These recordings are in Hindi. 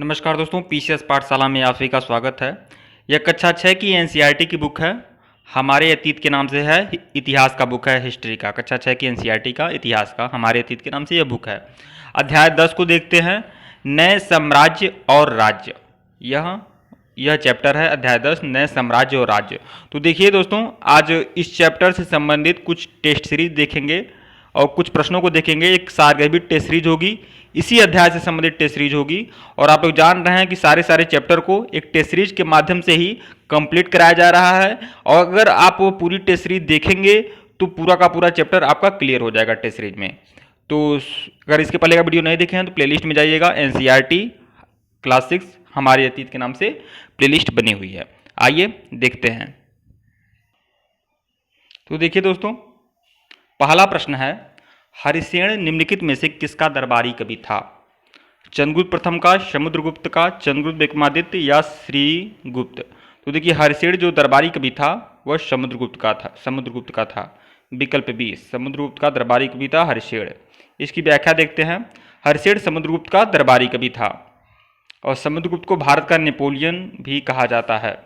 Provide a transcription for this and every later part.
नमस्कार दोस्तों, पीसीएस पाठशाला में आप सभी का स्वागत है। यह कक्षा 6 की एनसीईआरटी की बुक है। हमारे अतीत के नाम से है। इतिहास का बुक है, हिस्ट्री का। कक्षा 6 की एनसीईआरटी का इतिहास का हमारे अतीत के नाम से यह बुक है। अध्याय 10 को देखते हैं, नए साम्राज्य और राज्य। यह चैप्टर है अध्याय 10, नए साम्राज्य और राज्य। तो देखिए दोस्तों, आज इस चैप्टर से संबंधित कुछ टेस्ट सीरीज देखेंगे और कुछ प्रश्नों को देखेंगे। एक सारगर्भित टेस्ट सीरीज होगी, इसी अध्याय से संबंधित टेस्ट सीरीज होगी। और आप लोग जान रहे हैं कि सारे चैप्टर को एक टेस्ट सीरीज के माध्यम से ही कंप्लीट कराया जा रहा है। और अगर आप वो पूरी टेस्ट सीरीज देखेंगे तो पूरा का पूरा चैप्टर आपका क्लियर हो जाएगा टेस्ट सीरीज में। तो अगर इसके पहले का वीडियो नहीं देखे हैं तो प्लेलिस्ट में जाइएगा, एनसीईआरटी क्लास 6 हमारे अतीत के नाम से प्लेलिस्ट बनी हुई है। आइए देखते हैं। तो देखिए दोस्तों, पहला प्रश्न है, हरिसेन निम्नलिखित में से किसका दरबारी कवि था? चंद्रगुप्त प्रथम का, समुद्रगुप्त का, चंद्रगुप्त विक्रमादित्य या श्रीगुप्त? तो देखिए, हरिसेन जो दरबारी कवि था वह समुद्रगुप्त का था। विकल्प बी, समुद्रगुप्त का दरबारी कवि था हरिसेन। इसकी व्याख्या देखते हैं। हरिसेन समुद्रगुप्त का दरबारी कवि था और समुद्रगुप्त को भारत का नेपोलियन भी कहा जाता है।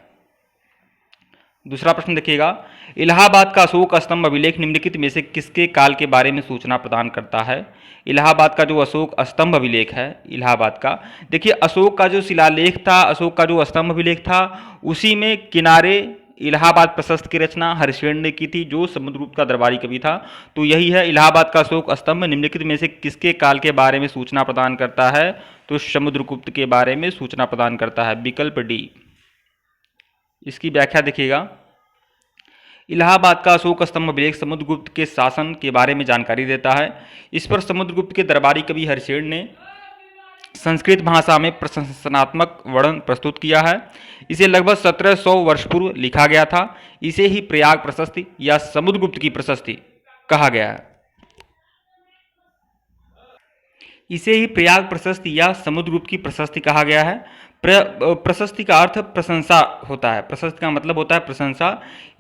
दूसरा प्रश्न देखिएगा, इलाहाबाद का अशोक स्तंभ अभिलेख निम्नलिखित में से किसके काल के बारे में सूचना प्रदान करता है? इलाहाबाद का जो अशोक स्तंभ अभिलेख है, इलाहाबाद का, देखिए अशोक का जो शिलालेख था, अशोक का जो स्तंभ अभिलेख था, उसी में किनारे इलाहाबाद प्रशस्त की रचना हरिसेन ने की थी, जो समुद्रगुप्त का दरबारी कवि था। तो यही है, इलाहाबाद का अशोक स्तंभ निम्नलिखित में से किसके काल के बारे में सूचना प्रदान करता है? तो समुद्रगुप्त के बारे में सूचना प्रदान करता है। विकल्प डी। इसकी व्याख्या देखिएगा, इलाहाबाद का अशोक स्तंभ अभिलेख समुद्रगुप्त के शासन के बारे में जानकारी देता है। इस पर समुद्रगुप्त के दरबारी कवि हरिसेन ने संस्कृत भाषा में प्रशंसनात्मक वर्णन प्रस्तुत किया है। इसे लगभग 1700 वर्ष पूर्व लिखा गया था। इसे ही प्रयाग प्रशस्ति या समुद्रगुप्त की प्रशस्ति कहा गया है। इसे ही प्रयाग प्रशस्ति या समुद्रगुप्त की प्रशस्ति कहा गया है। प्रशस्ति का अर्थ प्रशंसा होता है, प्रशस्ति का मतलब होता है प्रशंसा।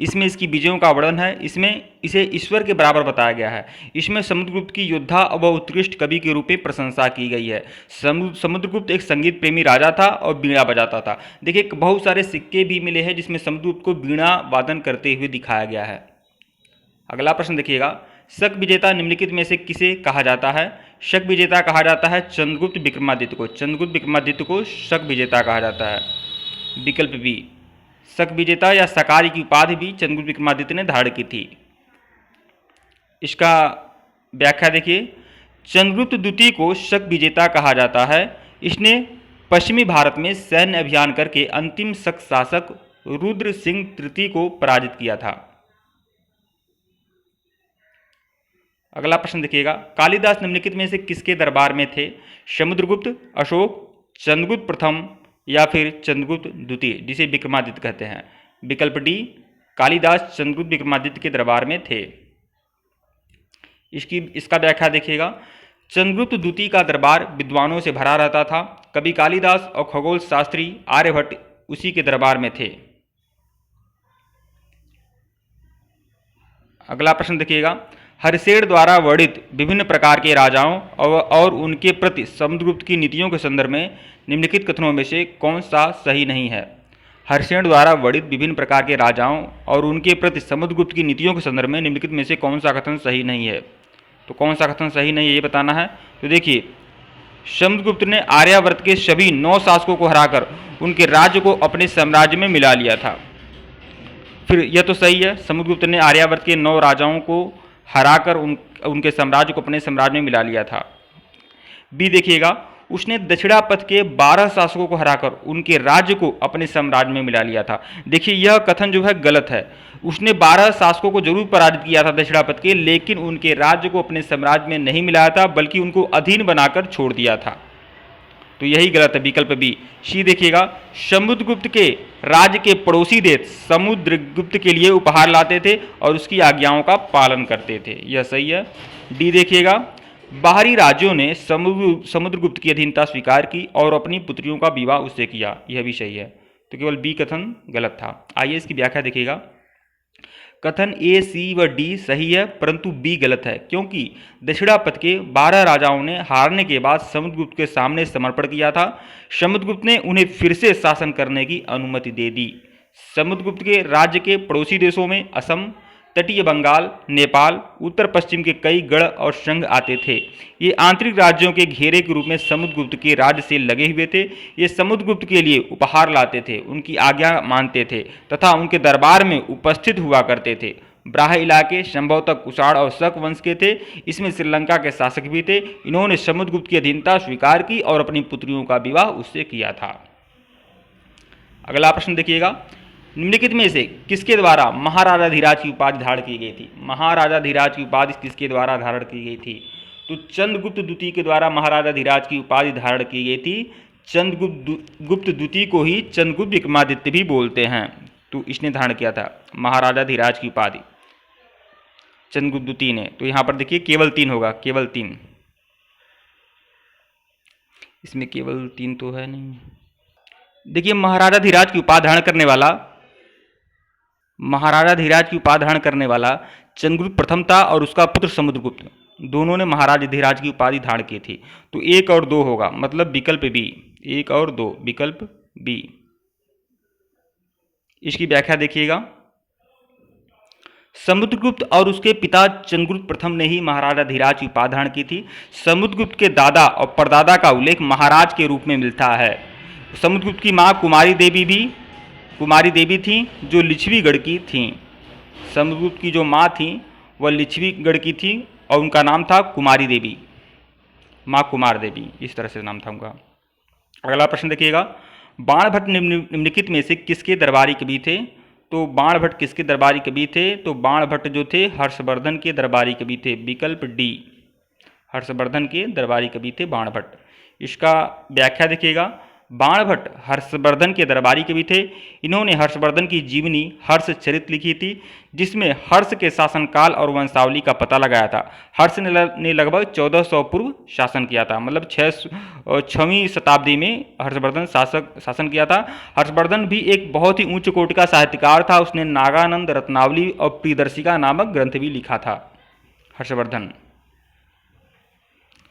इसमें इसकी विजयों का वर्णन है, इसमें इसे ईश्वर के बराबर बताया गया है। इसमें समुद्रगुप्त की योद्धा व उत्कृष्ट कवि के रूप में प्रशंसा की गई है। समुद्रगुप्त एक संगीत प्रेमी राजा था और बीड़ा बजाता था। देखिए, बहुत सारे सिक्के भी मिले हैं जिसमें समुद्रगुप्त को बीड़ा वादन करते हुए दिखाया गया है। अगला प्रश्न देखिएगा, शक विजेता निम्नलिखित में से किसे कहा जाता है? शक विजेता कहा जाता है चंद्रगुप्त विक्रमादित्य को। चंद्रगुप्त विक्रमादित्य को शक विजेता कहा जाता है। विकल्प बी, शक विजेता या शकारी की उपाधि भी चंद्रगुप्त विक्रमादित्य ने धारण की थी। इसका व्याख्या देखिए, चंद्रगुप्त द्वितीय को शक विजेता कहा जाता है। इसने पश्चिमी भारत में सैन्य अभियान करके अंतिम शक शासक रुद्र सिंह तृतीय को पराजित किया था। अगला प्रश्न देखिएगा, कालिदास निम्नलिखित में से किसके दरबार में थे? समुद्रगुप्त, अशोक, चंद्रगुप्त प्रथम या फिर चंद्रगुप्त द्वितीय, जिसे विक्रमादित्य कहते हैं। विकल्प डी, कालिदास चंद्रगुप्त विक्रमादित्य के दरबार में थे। इसका व्याख्या देखिएगा, चंद्रगुप्त द्वितीय का दरबार विद्वानों से भरा रहता था। कवि कालिदास और खगोल शास्त्री आर्यभट्ट उसी के दरबार में थे। अगला प्रश्न देखिएगा, हरिसेन द्वारा वर्णित विभिन्न प्रकार के राजाओं और उनके प्रति समुद्रगुप्त की नीतियों के संदर्भ में निम्नलिखित कथनों में से कौन सा सही नहीं है? हरिसेन द्वारा वर्णित विभिन्न प्रकार के राजाओं और उनके प्रति समुद्रगुप्त की नीतियों के संदर्भ में निम्नलिखित में से कौन सा कथन सही नहीं है? तो कौन सा कथन सही नहीं है ये बताना है। तो देखिए, समुद्रगुप्त ने आर्यावर्त के सभी 9 शासकों को हराकर उनके राज्य को अपने साम्राज्य में मिला लिया था। फिर यह तो सही है, समुद्रगुप्त ने आर्यावर्त के 9 राजाओं को हराकर उनके साम्राज्य को अपने साम्राज्य में मिला लिया था। बी देखिएगा, उसने दक्षिणापथ के 12 शासकों को हराकर उनके राज्य को अपने साम्राज्य में मिला लिया था। देखिए, यह कथन जो है गलत है। उसने 12 शासकों को जरूर पराजित किया था दक्षिणापथ के, लेकिन उनके राज्य को अपने साम्राज्य में नहीं मिलाया था, बल्कि उनको अधीन बनाकर छोड़ दिया था। तो यही गलत है, विकल्प बी। सी देखिएगा, समुद्रगुप्त के राज्य के पड़ोसी देश समुद्रगुप्त के लिए उपहार लाते थे और उसकी आज्ञाओं का पालन करते थे। यह सही है। डी देखिएगा, बाहरी राज्यों ने समुद्रगुप्त की अधीनता स्वीकार की और अपनी पुत्रियों का विवाह उससे किया। यह भी सही है। तो केवल बी कथन गलत था। आइए इसकी व्याख्या देखिएगा, कथन ए, सी व डी सही है, परंतु बी गलत है, क्योंकि दक्षिणापथ के 12 राजाओं ने हारने के बाद समुद्रगुप्त के सामने समर्पण किया था। समुद्रगुप्त ने उन्हें फिर से शासन करने की अनुमति दे दी। समुद्रगुप्त के राज्य के पड़ोसी देशों में असम, तटीय बंगाल, नेपाल, उत्तर पश्चिम के कई गढ़ और संघ आते थे। ये आंतरिक राज्यों के घेरे के रूप में समुद्रगुप्त के राज्य से लगे हुए थे। ये समुद्रगुप्त के लिए उपहार लाते थे, उनकी आज्ञा मानते थे तथा उनके दरबार में उपस्थित हुआ करते थे। ब्राह इलाके संभवतः कुषाण और शक वंश के थे। इसमें श्रीलंका के शासक भी थे। इन्होंने समुद्रगुप्त की अधीनता स्वीकार की और अपनी पुत्रियों का विवाह उससे किया था। अगला प्रश्न देखिएगा, निम्नलिखित में से किसके द्वारा महाराजा धीराज की उपाधि धारण की गई थी? महाराजा धीराज की उपाधि किसके द्वारा धारण की गई थी? तो चंद्रगुप्त द्वितीय के द्वारा महाराजा धीराज की उपाधि धारण की गई थी। चंद्रगुप्त द्वितीय को ही चंद्रगुप्त विक्रमादित्य भी बोलते हैं। तो इसने धारण किया था महाराजा धीराज की उपाधि, चंद्रगुप्त द्वितीय ने। तो यहाँ पर देखिए केवल 3 होगा, केवल 3। इसमें केवल 3 तो है नहीं। देखिए महाराजा धीराज की उपाधि धारण करने वाला चंद्रगुप्त प्रथम था और उसका पुत्र समुद्रगुप्त, दोनों ने महाराजा धीराज की उपाधि धारण की थी। तो 1 और 2 होगा, मतलब विकल्प बी, 1 और 2, विकल्प बी। इसकी व्याख्या देखिएगा, समुद्रगुप्त और उसके पिता चंद्रगुप्त प्रथम ने ही महाराजा धीराज की उपाधि धारण की थी। समुद्रगुप्त के दादा और परदादा का उल्लेख महाराज के रूप में मिलता है। समुद्रगुप्त की मां कुमारी देवी थी जो लिच्छवीगढ़ की थीं। समुद्रगुप्त की जो मां थी वह लिच्छवीगढ़ की थी और उनका नाम था कुमारी देवी, मां कुमार देवी, इस तरह से नाम था उनका। अगला प्रश्न देखिएगा, बाणभट्ट निम्नलिखित में से किसके दरबारी कवि थे? तो बाणभट्ट किसके दरबारी कवि थे? तो बाणभट्ट जो थे हर्षवर्धन के दरबारी कवि थे, विकल्प डी, हर्षवर्धन के दरबारी कवि थे बाणभट्ट। इसका व्याख्या देखिएगा, बाणभट्ट हर्षवर्धन के दरबारी कवि थे। इन्होंने हर्षवर्धन की जीवनी हर्ष चरित लिखी थी, जिसमें हर्ष के शासनकाल और वंशावली का पता लगाया था। हर्ष ने लगभग 1400 पूर्व शासन किया था, मतलब 6वीं शताब्दी में हर्षवर्धन शासन किया था। हर्षवर्धन भी एक बहुत ही उच्च कोटि का साहित्यकार था। उसने नागानंद, रत्नावली और प्रियदर्शिका नामक ग्रंथ भी लिखा था, हर्षवर्धन।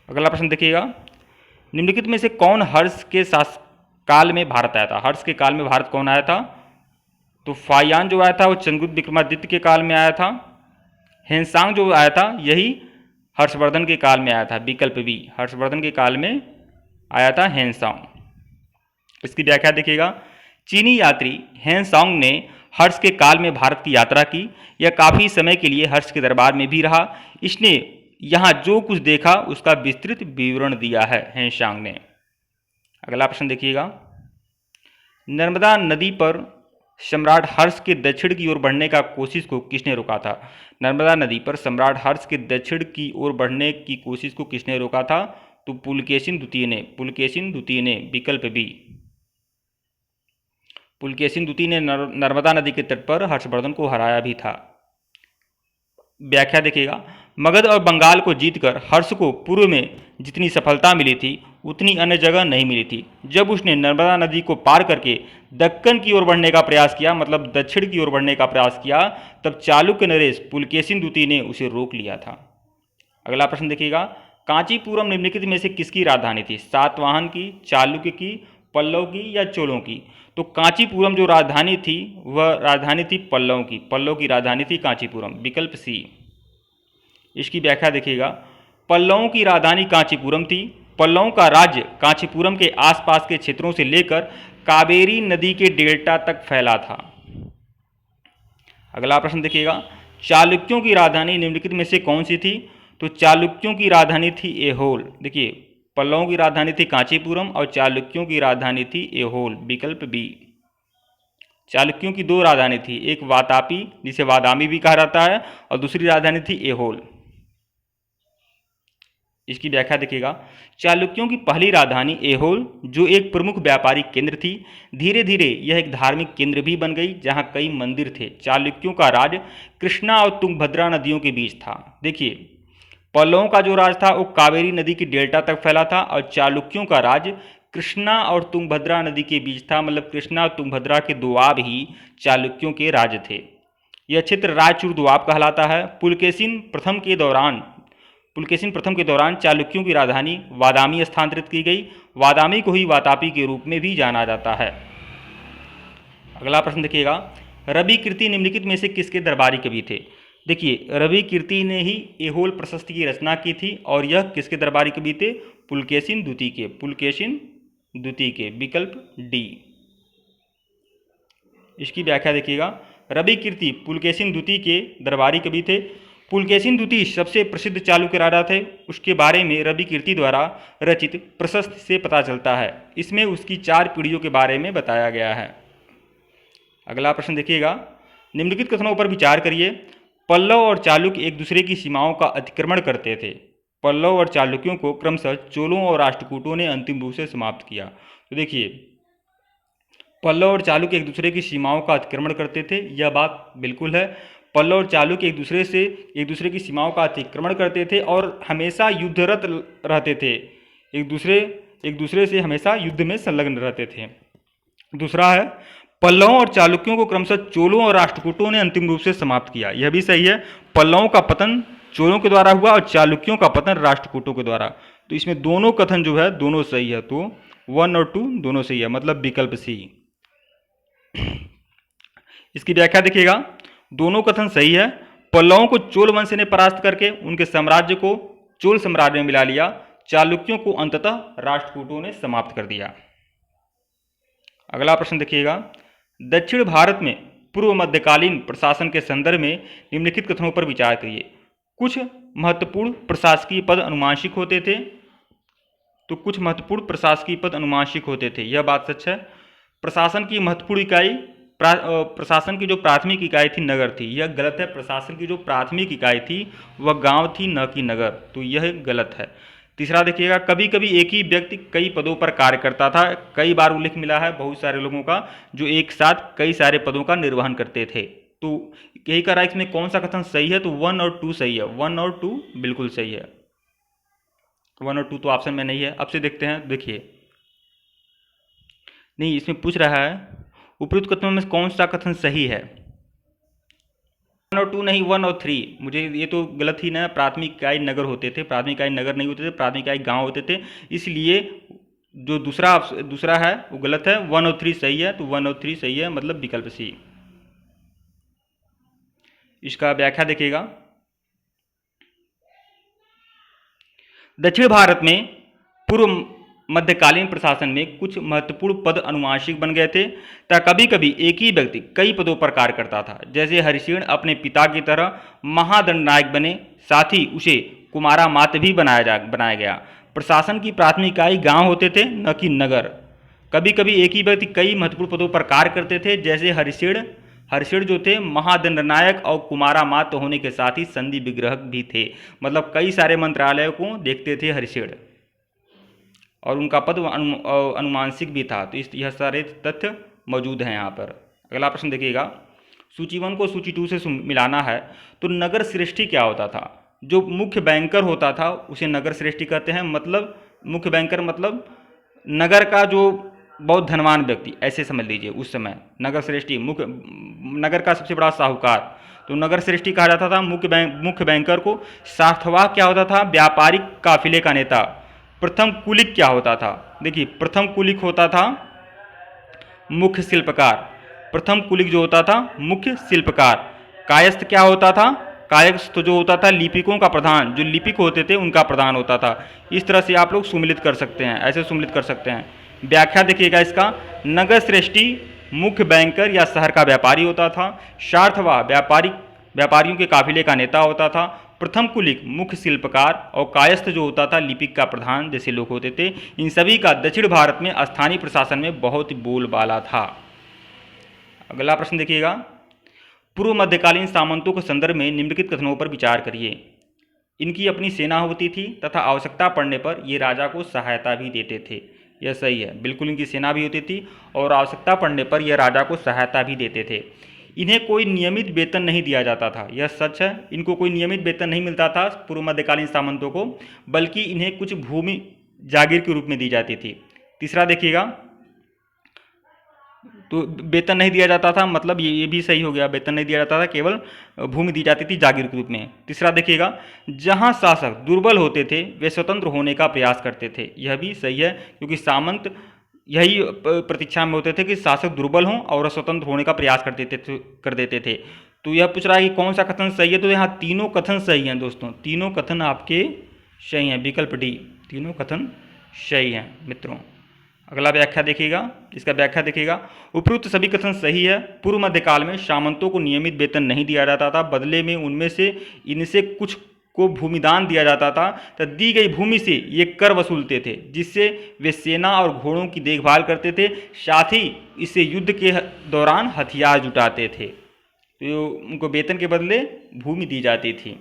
अगला प्रश्न देखिएगा, निम्नलिखित में से कौन हर्ष के काल में भारत आया था? हर्ष के काल में भारत कौन आया था? तो फायान जो आया था वो चंद्रगुप्त विक्रमादित्य के काल में आया था। हेनसांग जो आया था यही हर्षवर्धन के काल में आया था, विकल्प बी, हर्षवर्धन के काल में आया था हेनसांग। इसकी व्याख्या देखिएगा, चीनी यात्री हेनसांग ने हर्ष के काल में भारत की यात्रा की। यह काफ़ी समय के लिए हर्ष के दरबार में भी रहा। इसने यहाँ जो कुछ देखा उसका विस्तृत विवरण दिया है हेनसांग ने। अगला प्रश्न देखिएगा, नर्मदा नदी पर सम्राट हर्ष के दक्षिण की ओर बढ़ने का कोशिश को किसने रोका था? नर्मदा नदी पर सम्राट हर्ष के दक्षिण की ओर बढ़ने की कोशिश को किसने रोका था? तो पुलकेशिन द्वितीय ने, विकल्प बी, पुलकेशिन द्वितीय ने नर्मदा नदी के तट पर हर्षवर्धन को हराया भी था। व्याख्या देखिएगा, मगध और बंगाल को जीतकर हर्ष को पूर्व में जितनी सफलता मिली थी उतनी अन्य जगह नहीं मिली थी। जब उसने नर्मदा नदी को पार करके दक्कन की ओर बढ़ने का प्रयास किया, मतलब दक्षिण की ओर बढ़ने का प्रयास किया, तब चालुक्य नरेश पुलकेशिन द्वितीय ने उसे रोक लिया था। अगला प्रश्न देखिएगा, कांचीपुरम निम्नलिखित में से किसकी राजधानी थी? सातवाहन की, चालुक्य की, पल्लव की या चोलों की? तो कांचीपुरम जो राजधानी थी वह राजधानी थी पल्लव की राजधानी थी कांचीपुरम, विकल्प सी। इसकी व्याख्या देखिएगा, पल्लवों की राजधानी कांचीपुरम थी। पल्लवों का राज्य कांचीपुरम के आसपास के क्षेत्रों से लेकर कावेरी नदी के डेल्टा तक फैला था। अगला प्रश्न देखिएगा, चालुक्यों की राजधानी निम्नलिखित में से कौन सी थी? तो चालुक्यों की राजधानी थी ऐहोल। देखिए, पल्लवों की राजधानी थी कांचीपुरम और चालुक्यों की राजधानी थी ऐहोल, विकल्प बी। चालुक्यों की 2 राजधानी थी, एक वातापी जिसे वादामी भी कहा जाता है और दूसरी राजधानी थी ऐहोल। इसकी व्याख्या देखिएगा, चालुक्यों की पहली राजधानी ऐहोल जो एक प्रमुख व्यापारिक केंद्र थी, धीरे धीरे यह एक धार्मिक केंद्र भी बन गई जहां कई मंदिर थे। चालुक्यों का राज कृष्णा और तुंगभद्रा नदियों के बीच था। देखिए, पल्लवों का जो राज था वो कावेरी नदी की डेल्टा तक फैला था और चालुक्यों का राज कृष्णा और तुंगभद्रा नदी के बीच था, मतलब कृष्णा और तुंगभद्रा के दोआब ही चालुक्यों के राज्य थे। यह क्षेत्र रायचूर दोआब कहलाता है। पुलकेशिन प्रथम के दौरान चालुक्यों की राजधानी वादामी स्थानांतरित की गई। वादामी को ही वातापी के रूप में भी जाना जाता है। अगला प्रश्न देखिएगा, रवि कीर्ति निम्नलिखित में से किसके दरबारी कवि थे? देखिए, रवि कीर्ति ने ही एहोल प्रशस्ति की रचना की थी और यह किसके दरबारी कवि थे? पुलकेशिन द्वितीय के। विकल्प डी। इसकी व्याख्या देखिएगा, रवि कीर्ति पुलकेशिन द्वितीय के दरबारी कवि थे। पुलकेशिन द्वितीय सबसे प्रसिद्ध चालुक्य राजा थे। उसके बारे में रवि कीर्ति द्वारा रचित प्रशस्ति से पता चलता है। इसमें उसकी 4 पीढ़ियों के बारे में बताया गया है। अगला प्रश्न देखिएगा, निम्नलिखित कथनों पर विचार करिए। पल्लव और चालुक्य एक दूसरे की सीमाओं का अतिक्रमण करते थे। पल्लव और चालुक्यों को क्रमशः चोलों और राष्ट्रकूटों ने अंतिम रूप से समाप्त किया। तो देखिए, पल्लव और चालुक्य एक दूसरे की सीमाओं का अतिक्रमण करते थे, यह बात बिल्कुल है। पल्लव और चालुक्य एक दूसरे की सीमाओं का अतिक्रमण करते थे और हमेशा युद्धरत रहते थे। एक दूसरे से हमेशा युद्ध में संलग्न रहते थे। दूसरा है, पल्लवों और चालुक्यों को क्रमशः चोलों और राष्ट्रकूटों ने अंतिम रूप से समाप्त किया। यह भी सही है। पल्लवों का पतन चोलों के द्वारा हुआ और चालुक्यों का पतन राष्ट्रकूटों के द्वारा। तो इसमें दोनों कथन जो है दोनों सही है। तो 1 और 2 दोनों सही है, मतलब विकल्प सी। इसकी व्याख्या देखिएगा, दोनों कथन सही है। पल्लवों को चोल वंश ने परास्त करके उनके साम्राज्य को चोल साम्राज्य में मिला लिया। चालुक्यों को अंततः राष्ट्रकूटों ने समाप्त कर दिया। अगला प्रश्न देखिएगा, दक्षिण भारत में पूर्व मध्यकालीन प्रशासन के संदर्भ में निम्नलिखित कथनों पर विचार करिए। कुछ महत्वपूर्ण प्रशासकीय पद अनुमांशिक होते थे। तो कुछ महत्वपूर्ण प्रशासकीय पद अनुमांशिक होते थे, यह बात सच है। प्रशासन की महत्वपूर्ण इकाई प्रशासन की जो प्राथमिक इकाई थी नगर थी, यह गलत है। प्रशासन की जो प्राथमिक इकाई थी वह गांव थी, न कि नगर, तो यह गलत है। तीसरा देखिएगा, कभी कभी एक ही व्यक्ति कई पदों पर कार्य करता था। कई बार उल्लेख मिला है बहुत सारे लोगों का जो एक साथ कई सारे पदों का निर्वहन करते थे। तो यही कह रहा है इसमें कौन सा कथन सही है? तो 1 और 2 सही है। 1 और 2 बिल्कुल सही है। 1 और 2 तो ऑप्शन में नहीं है। अब से देखते हैं, देखिए नहीं, इसमें पूछ रहा है उपयुक्त कथनों में कौन सा कथन सही है। 1 और 2 नहीं, 1 और 3। मुझे ये तो गलत ही ना, प्राथमिक इकाई नगर होते थे, प्राथमिक इकाई नगर नहीं होते थे, प्राथमिक इकाई गांव होते थे। इसलिए जो दूसरा है वो गलत है। 1 और 3 सही है। तो 1 और 3 सही है, मतलब विकल्प सी। इसका व्याख्या देखिएगा, दक्षिण भारत में पूर्व मध्यकालीन प्रशासन में कुछ महत्वपूर्ण पद अनुवांशिक बन गए थे तथा कभी कभी एक ही व्यक्ति कई पदों पर कार्य करता था। जैसे हरिसेन अपने पिता की तरह महादंडनायक बने, साथ ही उसे कुमारा मात भी बनाया गया। प्रशासन की प्राथमिक इकाई गांव होते थे, न कि नगर। कभी कभी एक ही व्यक्ति कई महत्वपूर्ण पदों पर कार्य करते थे, जैसे हरिसेन जो थे महादंडनायक और कुमारा मात होने के साथ ही संधि विग्रहक भी थे। मतलब कई सारे मंत्रालयों को देखते थे हरिसेन, और उनका पद अनुमांशिक भी था। तो यह सारे तथ्य मौजूद हैं यहाँ पर। अगला प्रश्न देखिएगा, सूची 1 को सूची 2 से मिलाना है। तो नगर श्रेष्ठी क्या होता था? जो मुख्य बैंकर होता था उसे नगर श्रेष्ठी कहते हैं। मतलब मुख्य बैंकर मतलब नगर का जो बहुत धनवान व्यक्ति, ऐसे समझ लीजिए। उस समय नगर श्रेष्ठी मुख्य नगर का सबसे बड़ा साहूकार, तो नगर श्रेष्ठी कहा जाता था मुख्य बैंकर को। सार्थवाह क्या होता था? व्यापारिक काफिले का नेता। प्रथम कुलिक क्या होता था? देखिए, प्रथम कुलिक होता था मुख्य शिल्पकार। प्रथम कुलिक जो होता था मुख्य शिल्पकार। कायस्थ क्या होता था? कायस्थ जो होता था लिपिकों का प्रधान, जो लिपिक होते थे उनका प्रधान होता था। इस तरह से आप लोग सुमिलित कर सकते हैं, ऐसे सुमिलित कर सकते हैं। व्याख्या देखिएगा इसका, नगर श्रेष्ठी मुख्य बैंकर या शहर का व्यापारी होता था। सार्थवाह व्यापारियों के काफिले का नेता होता था। प्रथम कुलिक मुख्य शिल्पकार और कायस्थ जो होता था लिपिक का प्रधान जैसे लोग होते थे। इन सभी का दक्षिण भारत में स्थानीय प्रशासन में बहुत ही बोलबाला था। अगला प्रश्न देखिएगा, पूर्व मध्यकालीन सामंतों के संदर्भ में निम्नलिखित कथनों पर विचार करिए। इनकी अपनी सेना होती थी तथा आवश्यकता पड़ने पर ये राजा को सहायता भी देते थे। यह सही है, बिल्कुल इनकी सेना भी होती थी और आवश्यकता पड़ने पर यह राजा को सहायता भी देते थे। इन्हें कोई नियमित वेतन नहीं दिया जाता था, यह सच है। इनको कोई नियमित वेतन नहीं मिलता था पूर्व मध्यकालीन सामंतों को, बल्कि इन्हें कुछ भूमि जागीर के रूप में दी जाती थी। तीसरा देखिएगा, तो वेतन नहीं दिया जाता था, मतलब ये भी सही हो गया, वेतन नहीं दिया जाता था, केवल भूमि दी जाती थी जागीर के रूप में। तीसरा देखिएगा, जहाँ शासक दुर्बल होते थे वे स्वतंत्र होने का प्रयास करते थे। यह भी सही है, क्योंकि सामंत यही प्रतीक्षा में होते थे कि शासक दुर्बल हों और स्वतंत्र होने का प्रयास कर देते थे। तो यह पूछ रहा है कि कौन सा कथन सही है, तो यहाँ तीनों कथन सही हैं दोस्तों, तीनों कथन आपके सही हैं, विकल्प डी, तीनों कथन सही हैं मित्रों। अगला व्याख्या देखिएगा, इसका व्याख्या देखिएगा, उपरोक्त सभी कथन सही है। पूर्व मध्यकाल में सामंतों को नियमित वेतन नहीं दिया जाता था, बदले में उनमें से इनसे कुछ को भूमिदान दिया जाता था, तो दी गई भूमि से ये कर वसूलते थे, जिससे वे सेना और घोड़ों की देखभाल करते थे, साथ ही इससे युद्ध के दौरान हथियार जुटाते थे। तो उनको वेतन के बदले भूमि दी जाती थी।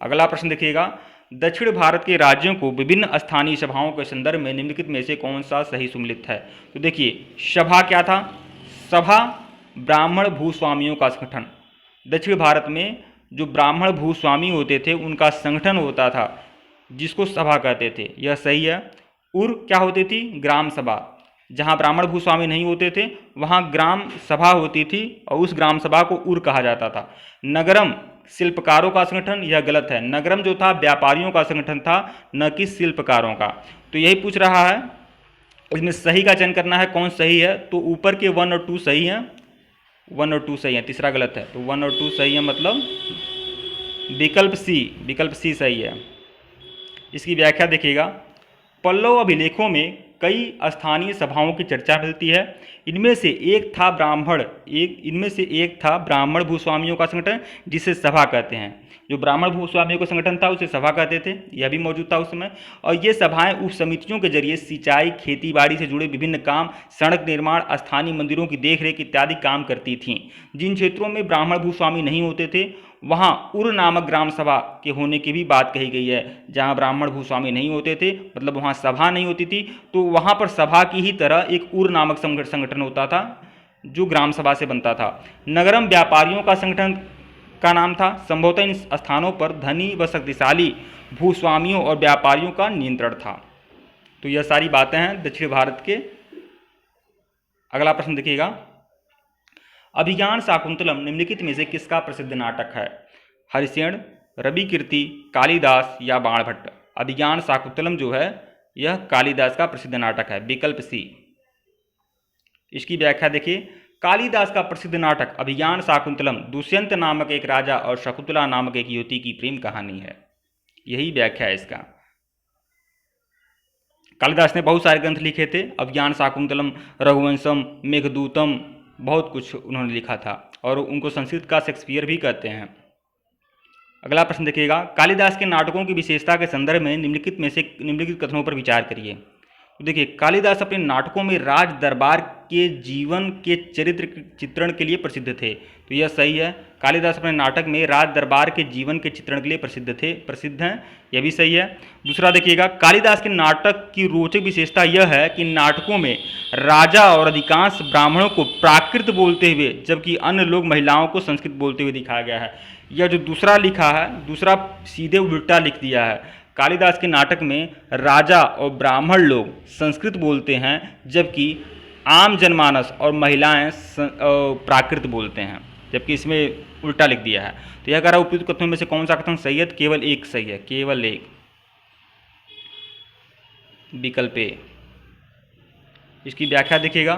अगला प्रश्न देखिएगा, दक्षिण भारत के राज्यों को विभिन्न स्थानीय सभाओं के संदर्भ में निम्नलिखित में से कौन सा सही सुमेलित है। तो देखिए, सभा क्या था, सभा ब्राह्मण भूस्वामियों का संगठन। दक्षिण भारत में जो ब्राह्मण भूस्वामी होते थे उनका संगठन होता था, जिसको सभा कहते थे, यह सही है। उर क्या होती थी, ग्राम सभा। जहाँ ब्राह्मण भूस्वामी नहीं होते थे वहाँ ग्राम सभा होती थी और उस ग्राम सभा को उर कहा जाता था। नगरम शिल्पकारों का संगठन, यह गलत है, नगरम जो था व्यापारियों का संगठन था, न कि शिल्पकारों का। तो यही पूछ रहा है, इसमें सही का चयन करना है, कौन सही है। तो ऊपर के 1 और 2 सही हैं, 1 और 2 सही है, तीसरा गलत है। तो 1 और 2 सही है, मतलब विकल्प सी सही है। इसकी व्याख्या देखिएगा, पल्लव अभिलेखों में कई स्थानीय सभाओं की चर्चा मिलती है। इनमें से एक था ब्राह्मण भूस्वामियों का संगठन, जिसे सभा कहते हैं। जो ब्राह्मण भूस्वामियों का संगठन था उसे सभा कहते थे, यह भी मौजूद था उस समय। और ये सभाएं उप समितियों के जरिए सिंचाई, खेतीबाड़ी से जुड़े विभिन्न काम, सड़क निर्माण, स्थानीय मंदिरों की देखरेख इत्यादि काम करती थीं। जिन क्षेत्रों में ब्राह्मण भूस्वामी नहीं होते थे वहाँ उर नामक ग्राम सभा के होने की भी बात कही गई है। जहाँ ब्राह्मण भूस्वामी नहीं होते थे, मतलब वहाँ सभा नहीं होती थी, तो वहाँ पर सभा की ही तरह एक उर नामक संगठन होता था जो ग्राम सभा से बनता था। नगरम व्यापारियों का संगठन का नाम था। संभवतः इन स्थानों पर धनी व शक्तिशाली भूस्वामियों और व्यापारियों का नियंत्रण था। तो यह सारी बातें हैं दक्षिण भारत के। अगला प्रश्न देखिएगा, अभिज्ञान शाकुंतलम निम्नलिखित में से किसका प्रसिद्ध नाटक है। हरिसेन, रवि कीर्ति, कालिदास या बाणभट्ट। अभिज्ञान शाकुंतलम जो है यह कालिदास का प्रसिद्ध नाटक है, विकल्प सी। इसकी व्याख्या देखिए, कालिदास का प्रसिद्ध नाटक अभिज्ञान शाकुंतलम दुष्यंत नामक एक राजा और शकुंतला नामक एक युवती की प्रेम कहानी है। यही व्याख्या है इसका। कालिदास ने बहुत सारे ग्रंथ लिखे थे, अभिज्ञान शाकुंतलम, रघुवंशम, मेघदूतम, बहुत कुछ उन्होंने लिखा था और उनको संस्कृत का शेक्सपियर भी कहते हैं। अगला प्रश्न देखिएगा, कालिदास के नाटकों की विशेषता के संदर्भ में निम्नलिखित कथनों पर विचार करिए। तो देखिए, कालिदास अपने नाटकों में राज दरबार के जीवन के चरित्र चित्रण के लिए प्रसिद्ध थे। तो यह सही है, कालिदास अपने नाटक में राज दरबार के जीवन के चित्रण के लिए प्रसिद्ध हैं, यह भी सही है। दूसरा देखिएगा, कालिदास के नाटक की रोचक विशेषता यह है कि नाटकों में राजा और अधिकांश ब्राह्मणों को प्राकृत बोलते हुए जबकि अन्य लोग महिलाओं को संस्कृत बोलते हुए दिखाया गया है। यह जो दूसरा लिखा है, दूसरा सीधे उल्टा लिख दिया है। कालिदास के नाटक में राजा और ब्राह्मण लोग संस्कृत बोलते हैं जबकि आम जनमानस और महिलाएं प्राकृत बोलते हैं, जबकि इसमें उल्टा लिख दिया है। तो यह कह रहा है उपयुक्त कथनों में से कौन सा कथन सही है। केवल एक सही है, केवल एक, विकल्प ए। इसकी व्याख्या देखिएगा,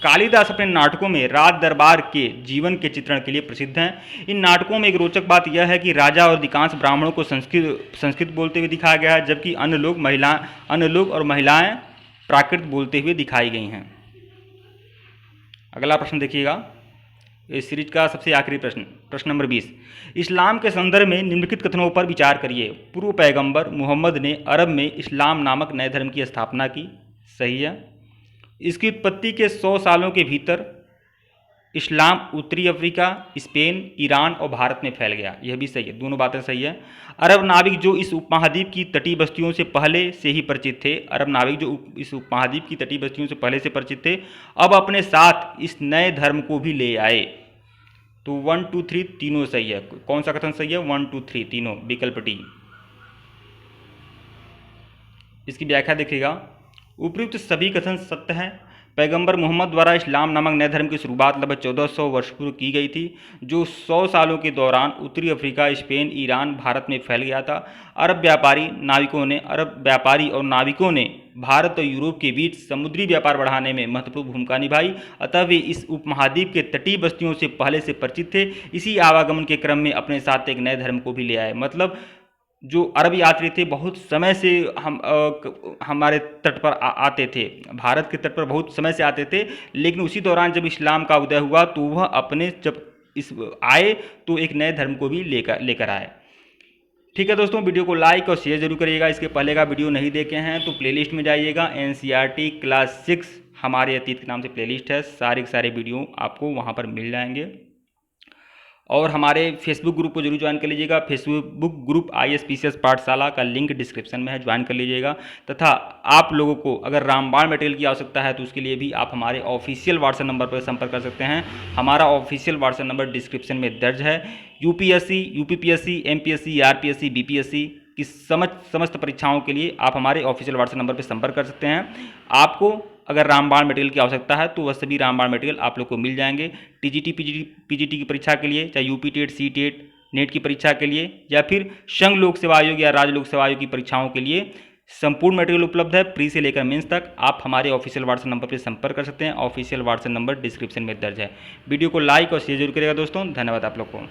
कालिदास अपने नाटकों में राज दरबार के जीवन के चित्रण के लिए प्रसिद्ध हैं। इन नाटकों में एक रोचक बात यह है कि राजा और अधिकांश ब्राह्मणों को संस्कृत बोलते हुए दिखाया गया है जबकि अन्य लोग और महिलाएं प्राकृत बोलते हुए दिखाई गई हैं। अगला प्रश्न देखिएगा, इस सीरीज का सबसे आखिरी प्रश्न नंबर 20। इस्लाम के संदर्भ में निम्नलिखित कथनों पर विचार करिए। पूर्व पैगंबर मोहम्मद ने अरब में इस्लाम नामक नए धर्म की स्थापना की। सही है। इसकी उत्पत्ति के 100 सालों के भीतर इस्लाम उत्तरी अफ्रीका, स्पेन, ईरान और भारत में फैल गया। यह भी सही है, दोनों बातें सही है। अरब नाविक जो इस उपमहाद्वीप की तटीय बस्तियों से पहले से ही परिचित थे, इस उपमहाद्वीप की तटीय बस्तियों से पहले से परिचित थे, अब अपने साथ इस नए धर्म को भी ले आए। तो 1, 2, 3 तीनों सही है। कौन सा कथन सही है। 1, 2, 3 तीनों, विकल्प डी। इसकी व्याख्या देखिएगा, उपयुक्त सभी कथन सत्य हैं पैगंबर मोहम्मद द्वारा इस्लाम नामक नए धर्म की शुरुआत लगभग 1400 वर्ष पूर्व की गई थी, जो 100 सालों के दौरान उत्तरी अफ्रीका, स्पेन, ईरान, भारत में फैल गया था। अरब व्यापारी और नाविकों ने भारत और यूरोप के बीच समुद्री व्यापार बढ़ाने में महत्वपूर्ण भूमिका निभाई। अतः वे इस उपमहाद्वीप के तटीय बस्तियों से पहले से परिचित थे। इसी आवागमन के क्रम में अपने साथ एक नए धर्म को भी ले आए। मतलब जो अरब यात्री थे बहुत समय से हमारे तट पर आते थे, भारत के तट पर बहुत समय से आते थे, लेकिन उसी दौरान जब इस्लाम का उदय हुआ तो वह अपने जब इस आए तो एक नए धर्म को भी लेकर आए। ठीक है दोस्तों, वीडियो को लाइक और शेयर जरूर करिएगा। इसके पहले का वीडियो नहीं देखे हैं तो प्लेलिस्ट में जाइएगा, NCERT क्लास 6 हमारे अतीत के नाम से प्लेलिस्ट है, सारे के सारे वीडियो आपको वहाँ पर मिल जाएंगे। और हमारे फेसबुक ग्रुप को जरूर ज्वाइन कर लीजिएगा। फेसबुक ग्रुप ISPCS पाठशाला का लिंक डिस्क्रिप्शन में है, ज्वाइन कर लीजिएगा। तथा आप लोगों को अगर रामबाण मटेरियल की आवश्यकता है तो उसके लिए भी आप हमारे ऑफिशियल व्हाट्सएप नंबर पर संपर्क कर सकते हैं। हमारा ऑफिशियल व्हाट्सएप नंबर डिस्क्रिप्शन में दर्ज है। UPSC, UPPSC, MPSC, RPSC, BPSC की समस्त परीक्षाओं के लिए आप हमारे ऑफिशियल व्हाट्सएप नंबर पर संपर्क कर सकते हैं। आपको अगर रामबाण मटेरियल की आवश्यकता है तो वह सभी रामबाण मटेरियल आप लोग को मिल जाएंगे। TGT, PGT की परीक्षा के लिए, चाहे UP टेट, CTET, नेट की परीक्षा के लिए, या फिर संघ लोक सेवा आयोग या राज्य लोक सेवा आयोग की परीक्षाओं के लिए संपूर्ण मटेरियल उपलब्ध है। प्री से लेकर मेंस तक आप हमारे ऑफिशियल व्हाट्सएप नंबर पर संपर्क कर सकते हैं। ऑफिशियल व्हाट्सएप नंबर डिस्क्रिप्शन में दर्ज है। वीडियो को लाइक और शेयर जरूर करेगा दोस्तों। धन्यवाद आप लोग को।